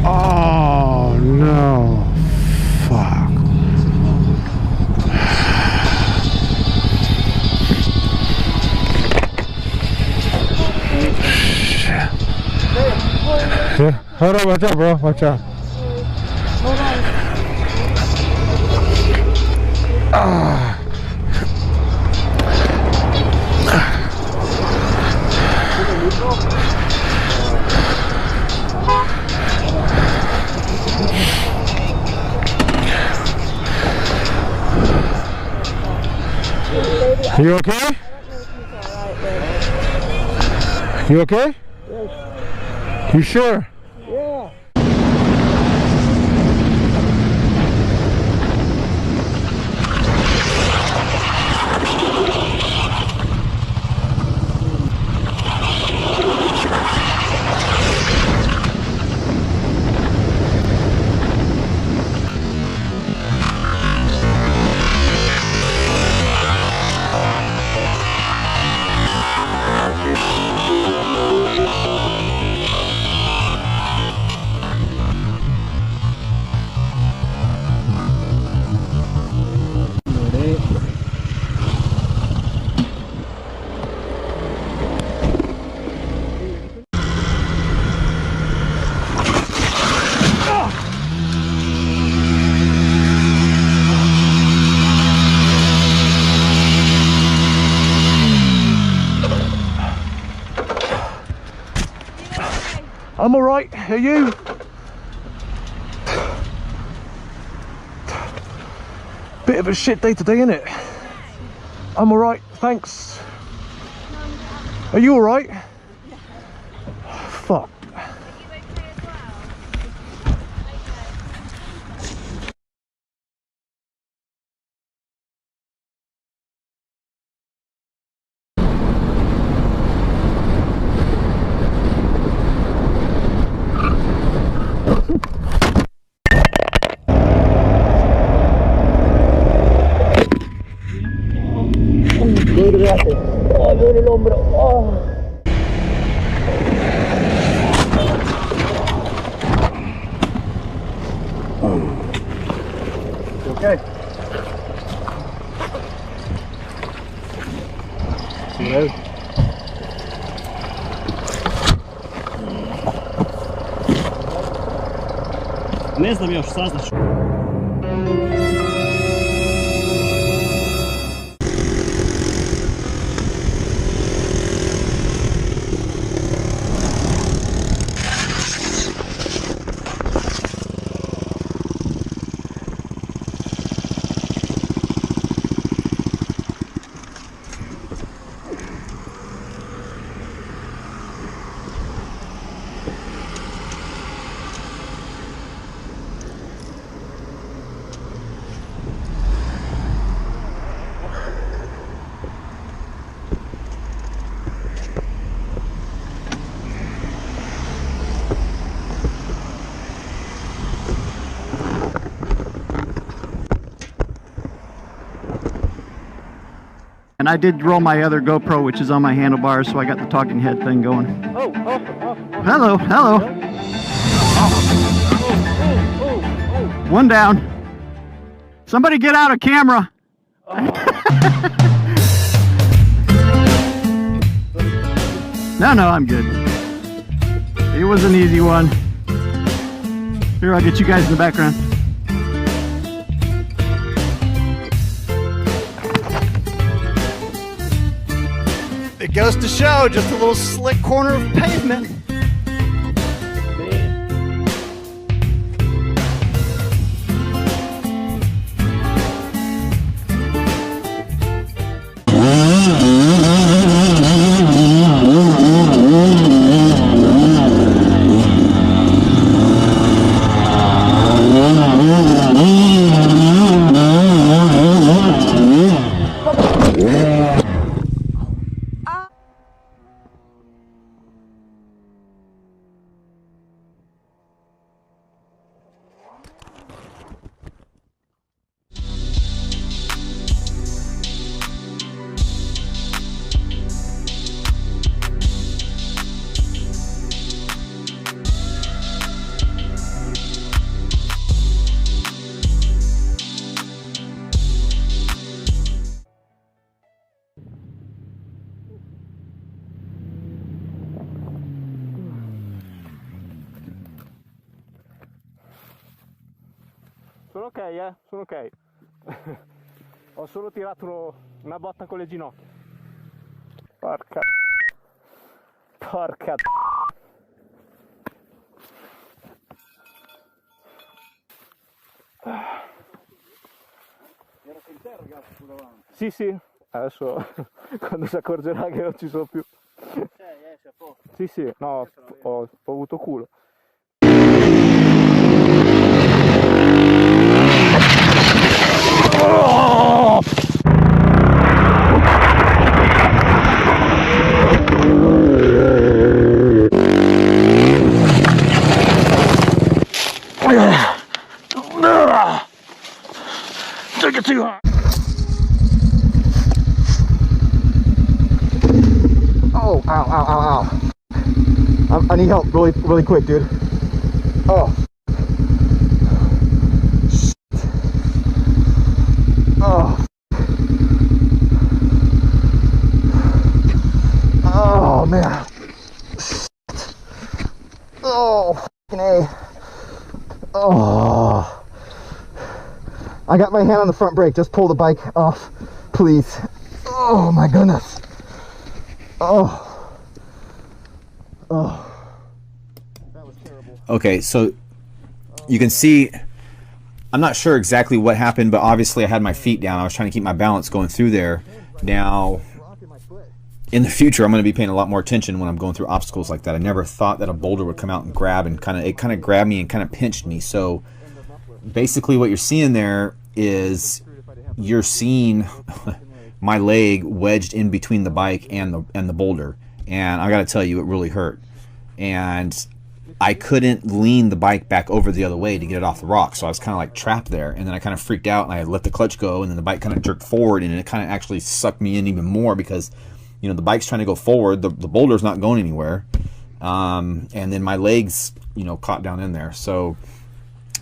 Oh no. Fuck. Shit. Yeah. Hold on, watch out, bro. Watch out. Hold on. Ah. You okay? You okay? Yes. You sure? Yeah. I'm alright, are you? Bit of a shit day today, innit? I'm alright, thanks. Are you alright? Fuck. Oh, me duele el hombro. Oh. Okay. Hello. Ne znam još, saznaš. And I did roll my other GoPro, which is on my handlebars, so I got the talking head thing going. Oh, awesome. Hello, hello. One down. Somebody get out a camera. No, I'm good. It was an easy one. Here, I'll get you guys in the background. It goes to show, just a little slick corner of pavement. Sono ok, sono ok. Ho solo tirato una botta con le ginocchia. Porca. Porca. Era con te ragazzi su davanti. Sì, sì. Adesso quando si accorgerà che non ci sono più. Sei a posto. Sì, sì, no, ho avuto culo. Took it too hard. Oh, ow, ow, ow, ow. I need help really quick, dude. Oh. Shit. Oh. Oh, man. Shit. Oh, fucking A. Oh. I got my hand on the front brake. Just pull the bike off, please. Oh my goodness. Oh. Oh. That was terrible. Okay, so you can see, I'm not sure exactly what happened, but obviously I had my feet down. I was trying to keep my balance going through there. Now, in the future, I'm going to be paying a lot more attention when I'm going through obstacles like that. I never thought that a boulder would come out and grab and it kind of grabbed me and kind of pinched me. So basically what you're seeing there is you're seeing my leg wedged in between the bike and the boulder, and I gotta tell you, it really hurt. And I couldn't lean the bike back over the other way to get it off the rock, so I was kind of like trapped there. And then I kind of freaked out and I let the clutch go, and then the bike kind of jerked forward, and it kind of actually sucked me in even more because, you know, the bike's trying to go forward, the boulder's not going anywhere, and then my legs, you know, caught down in there. So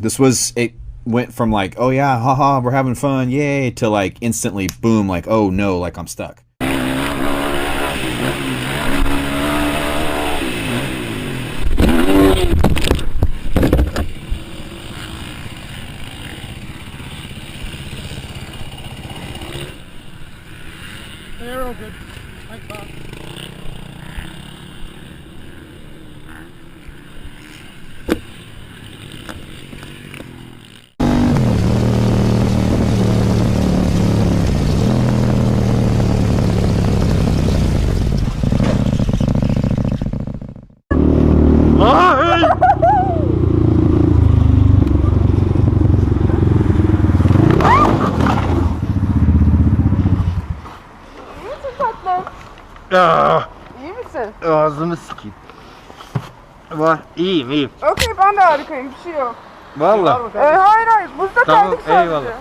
this was, it went from like, oh yeah, haha, we're having fun, yay, to like instantly boom, like, oh no, like I'm stuck. They're all good. Thanks, Bob. İyi misin? Ağzını sikeyim. Var, iyiyim. Okey, ben de harikayım, bir şey yok. Vallahi. Hayır, buzda Tamam, kaldık sadece. eyvallah.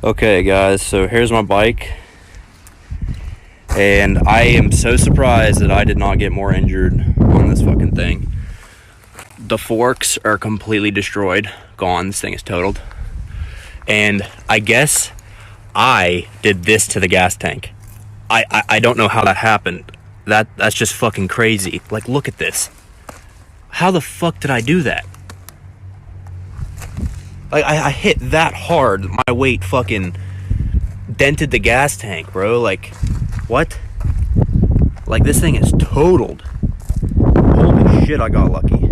Okay guys, so here's my bike, and I am so surprised that I did not get more injured on this fucking thing. The forks are completely destroyed, gone. This thing is totaled, and I guess I did this to the gas tank. I don't know how that happened. That's just fucking crazy. Like, look at this. How the fuck did I do that? Like, I hit that hard, my weight fucking dented the gas tank, bro. Like, what? Like, this thing is totaled. Holy shit, I got lucky.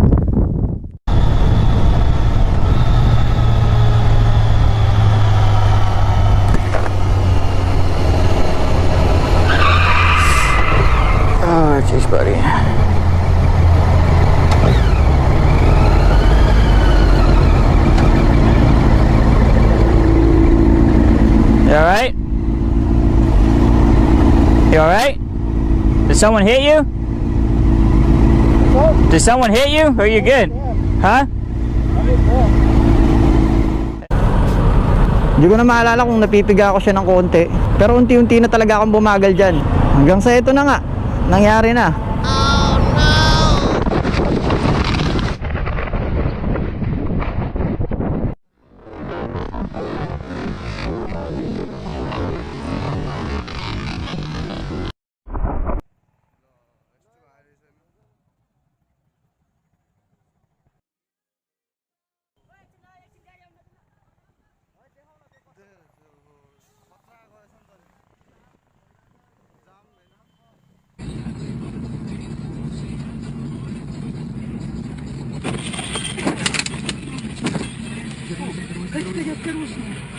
Oh, jeez, buddy. You alright? You alright? Did someone hit you? Did someone hit you? Or are you good? Huh? Hindi ko na maalala kung napipiga ako siya ng konti. Pero unti-unti na talaga akong bumagal dyan. Hanggang sa ito na nga. Nangyari na. asqueroso.